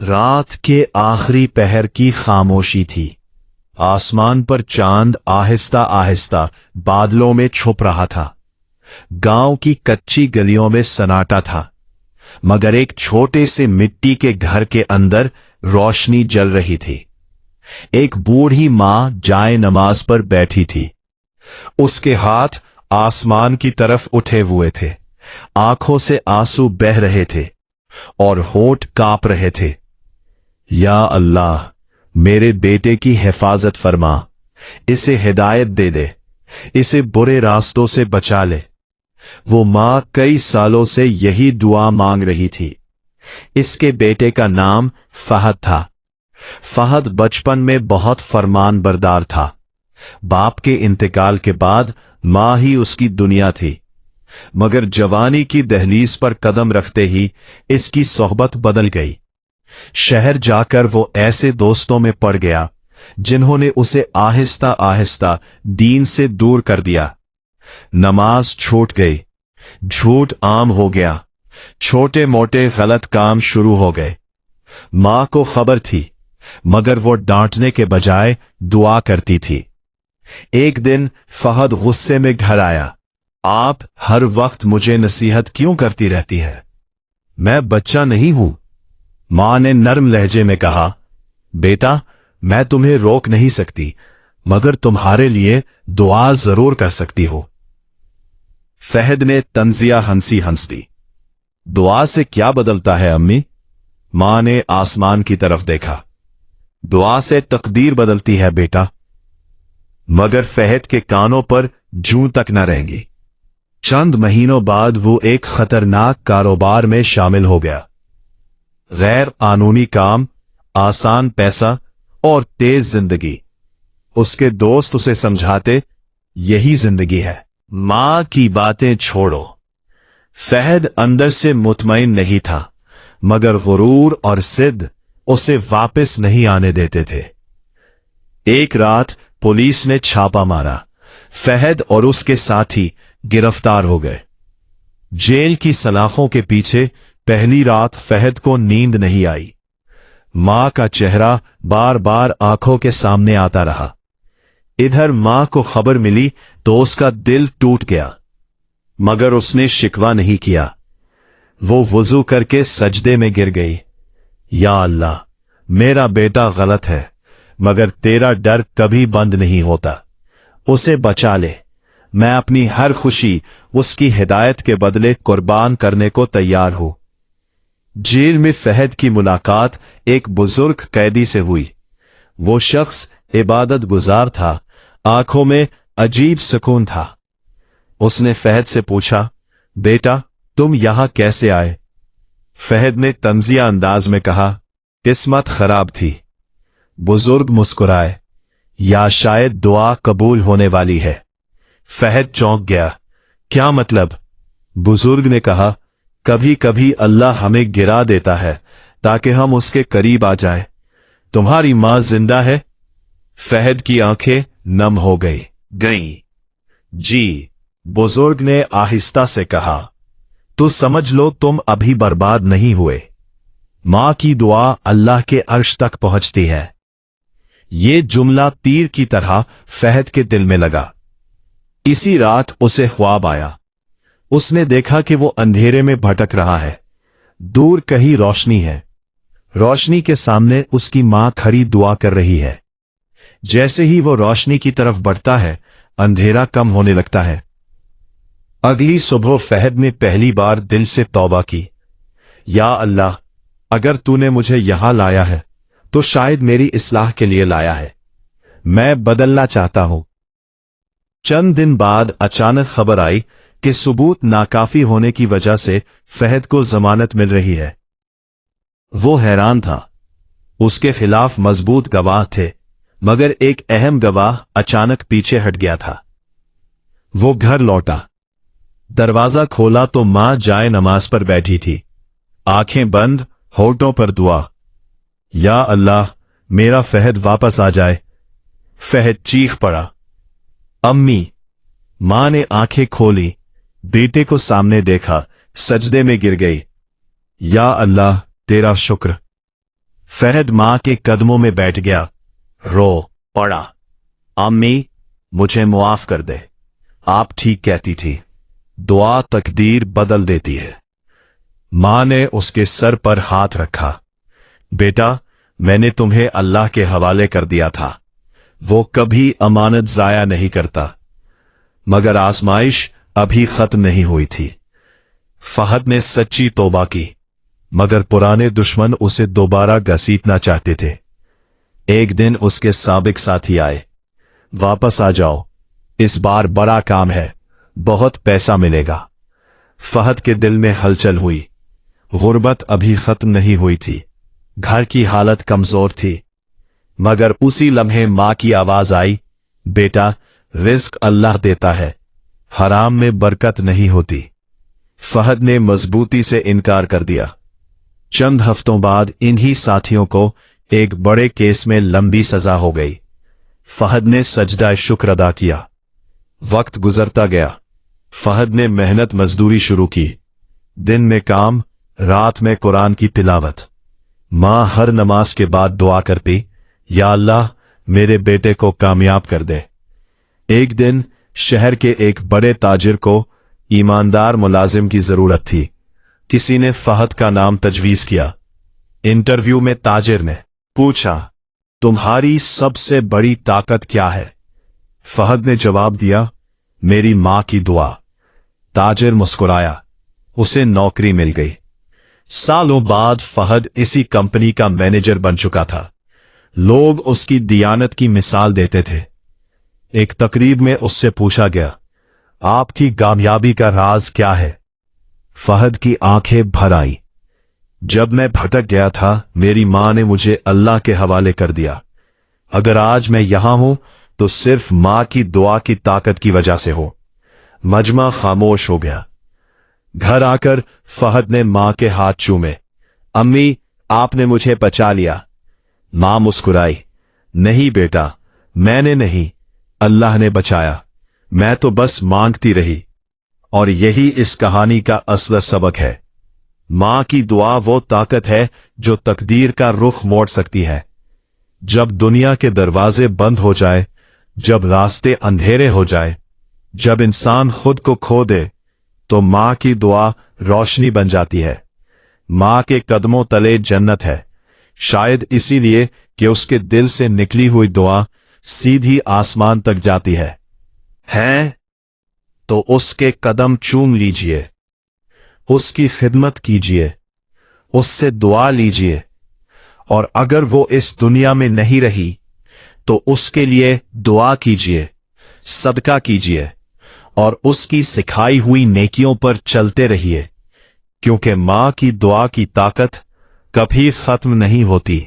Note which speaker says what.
Speaker 1: रात के आखिरी पहर की खामोशी थी। आसमान पर चांद आहिस्ता आहिस्ता बादलों में छुप रहा था। गांव की कच्ची गलियों में सन्नाटा था, मगर एक छोटे से मिट्टी के घर के अंदर रोशनी जल रही थी। एक बूढ़ी मां जाए नमाज पर बैठी थी। उसके हाथ आसमान की तरफ उठे हुए थे, आंखों से आंसू बह रहे थे और होंठ कांप रहे थे। या अल्लाह, मेरे बेटे की हिफाजत फरमा, इसे हिदायत दे दे, इसे बुरे रास्तों से बचा ले। वो मां कई सालों से यही दुआ मांग रही थी। इसके बेटे का नाम फहद था। फहद बचपन में बहुत फरमान बरदार था। बाप के इंतकाल के बाद मां ही उसकी दुनिया थी, मगर जवानी की दहलीज पर कदम रखते ही इसकी सोहबत बदल गई। शहर जाकर वो ऐसे दोस्तों में पड़ गया जिन्होंने उसे आहिस्ता आहिस्ता दीन से दूर कर दिया। नमाज छूट गई, झूठ आम हो गया, छोटे मोटे गलत काम शुरू हो गए। मां को खबर थी, मगर वो डांटने के बजाय दुआ करती थी। एक दिन फहद गुस्से में घर आया। आप हर वक्त मुझे नसीहत क्यों करती रहती है? मैं बच्चा नहीं हूं। मां ने नर्म लहजे में कहा, बेटा, मैं तुम्हें रोक नहीं सकती, मगर तुम्हारे लिए दुआ जरूर कर सकती हो। फहद ने तंजिया हंसी हंस दी। दुआ से क्या बदलता है अम्मी? मां ने आसमान की तरफ देखा। दुआ से तकदीर बदलती है बेटा। मगर फहद के कानों पर जूं तक न रहेंगी। चंद महीनों बाद वो एक खतरनाक कारोबार में शामिल हो गया। गैर कानूनी काम, आसान पैसा और तेज जिंदगी। उसके दोस्त उसे समझाते, यही जिंदगी है। मां की बातें छोड़ो। फहद अंदर से मुतमईन नहीं था, मगर गुरूर और जिद उसे वापस नहीं आने देते थे। एक रात पुलिस ने छापा मारा। फहद और उसके साथी गिरफ्तार हो गए। जेल की सलाखों के पीछे पहली रात फहद को नींद नहीं आई। मां का चेहरा बार बार आंखों के सामने आता रहा। इधर मां को खबर मिली तो उसका दिल टूट गया, मगर उसने शिकवा नहीं किया। वो वुजू करके सजदे में गिर गई। या अल्लाह, मेरा बेटा गलत है, मगर तेरा डर कभी बंद नहीं होता। उसे बचा ले। मैं अपनी हर खुशी उसकी हिदायत के बदले कुर्बान करने को तैयार हूं। जेल में फहद की मुलाकात एक बुजुर्ग कैदी से हुई। वो शख्स इबादत गुजार था, आंखों में अजीब सुकून था। उसने फहद से पूछा, बेटा, तुम यहां कैसे आए? फहद ने तंजिया अंदाज में कहा, किस्मत खराब थी। बुजुर्ग मुस्कुराए, या शायद दुआ कबूल होने वाली है। फहद चौंक गया। क्या मतलब? बुजुर्ग ने कहा, कभी कभी अल्लाह हमें गिरा देता है ताकि हम उसके करीब आ जाएं। तुम्हारी मां जिंदा है? फहद की आंखें नम हो गईं। जी, बुजुर्ग ने आहिस्ता से कहा, तो समझ लो तुम अभी बर्बाद नहीं हुए। मां की दुआ अल्लाह के अर्श तक पहुंचती है। ये जुमला तीर की तरह फहद के दिल में लगा। इसी रात उसे ख्वाब आया। उसने देखा कि वो अंधेरे में भटक रहा है। दूर कहीं रोशनी है। रोशनी के सामने उसकी मां खड़ी दुआ कर रही है। जैसे ही वो रोशनी की तरफ बढ़ता है, अंधेरा कम होने लगता है। अगली सुबह फहद ने पहली बार दिल से तौबा की। या अल्लाह, अगर तूने मुझे यहां लाया है तो शायद मेरी इस्लाह के लिए लाया है। मैं बदलना चाहता हूं। चंद दिन बाद अचानक खबर आई कि सबूत नाकाफी होने की वजह से फहद को जमानत मिल रही है। वो हैरान था। उसके खिलाफ मजबूत गवाह थे, मगर एक अहम गवाह अचानक पीछे हट गया था। वो घर लौटा। दरवाजा खोला तो मां जाए नमाज पर बैठी थी, आंखें बंद, होठों पर दुआ। या अल्लाह, मेरा फहद वापस आ जाए। फहद चीख पड़ा। अम्मी। मां ने आंखें खोली, बेटे को सामने देखा, सजदे में गिर गई। या अल्लाह, तेरा शुक्र। फहद मां के कदमों में बैठ गया, रो पड़ा। अम्मी, मुझे मुआफ कर दे, आप ठीक कहती थी, दुआ तकदीर बदल देती है। मां ने उसके सर पर हाथ रखा। बेटा, मैंने तुम्हें अल्लाह के हवाले कर दिया था, वो कभी अमानत जाया नहीं करता। मगर आजमाइश अभी खत्म नहीं हुई थी। फहद ने सच्ची तौबा की, मगर पुराने दुश्मन उसे दोबारा घसीटना चाहते थे। एक दिन उसके साबिक साथी आए, वापस आ जाओ, इस बार बड़ा काम है, बहुत पैसा मिलेगा। फहद के दिल में हलचल हुई। गुर्बत अभी खत्म नहीं हुई थी, घर की हालत कमजोर थी। मगर उसी लम्हे मां की आवाज आई, बेटा, रिस्क अल्लाह देता है, हराम में बरकत नहीं होती। फहद ने मजबूती से इनकार कर दिया। चंद हफ्तों बाद इन्हीं साथियों को एक बड़े केस में लंबी सजा हो गई। फहद ने सजदा शुक्र अदा किया। वक्त गुजरता गया। फहद ने मेहनत मजदूरी शुरू की। दिन में काम, रात में कुरान की तिलावत। मां हर नमाज के बाद दुआ करती, या अल्लाह, मेरे बेटे को कामयाब कर दे। एक दिन शहर के एक बड़े ताजिर को ईमानदार मुलाजिम की जरूरत थी। किसी ने फहद का नाम तजवीज किया। इंटरव्यू में ताजिर ने पूछा, तुम्हारी सबसे बड़ी ताकत क्या है? फहद ने जवाब दिया, मेरी मां की दुआ। ताजिर मुस्कुराया, उसे नौकरी मिल गई। सालों बाद फहद इसी कंपनी का मैनेजर बन चुका था। लोग उसकी दियानत की मिसाल देते थे। एक तकरीब में उससे पूछा गया, आपकी कामयाबी का राज क्या है? फहद की आंखें भर आई। जब मैं भटक गया था, मेरी मां ने मुझे अल्लाह के हवाले कर दिया। अगर आज मैं यहां हूं तो सिर्फ मां की दुआ की ताकत की वजह से हो। मजमा खामोश हो गया। घर आकर फहद ने मां के हाथ चूमे। अम्मी, आपने मुझे बचा लिया। मां मुस्कुराई, नहीं बेटा, मैंने नहीं, अल्लाह ने बचाया, मैं तो बस मांगती रही। और यही इस कहानी का असली सबक है। मां की दुआ वो ताकत है जो तकदीर का रुख मोड़ सकती है। जब दुनिया के दरवाजे बंद हो जाए, जब रास्ते अंधेरे हो जाए, जब इंसान खुद को खो दे, तो मां की दुआ रोशनी बन जाती है। मां के कदमों तले जन्नत है, शायद इसीलिए कि उसके दिल से निकली हुई दुआ सीधी आसमान तक जाती है। हैं तो उसके कदम चूम लीजिए, उसकी खिदमत कीजिए, उससे दुआ लीजिए। और अगर वो इस दुनिया में नहीं रही तो उसके लिए दुआ कीजिए, सदका कीजिए और उसकी सिखाई हुई नेकियों पर चलते रहिए, क्योंकि मां की दुआ की ताकत कभी खत्म नहीं होती।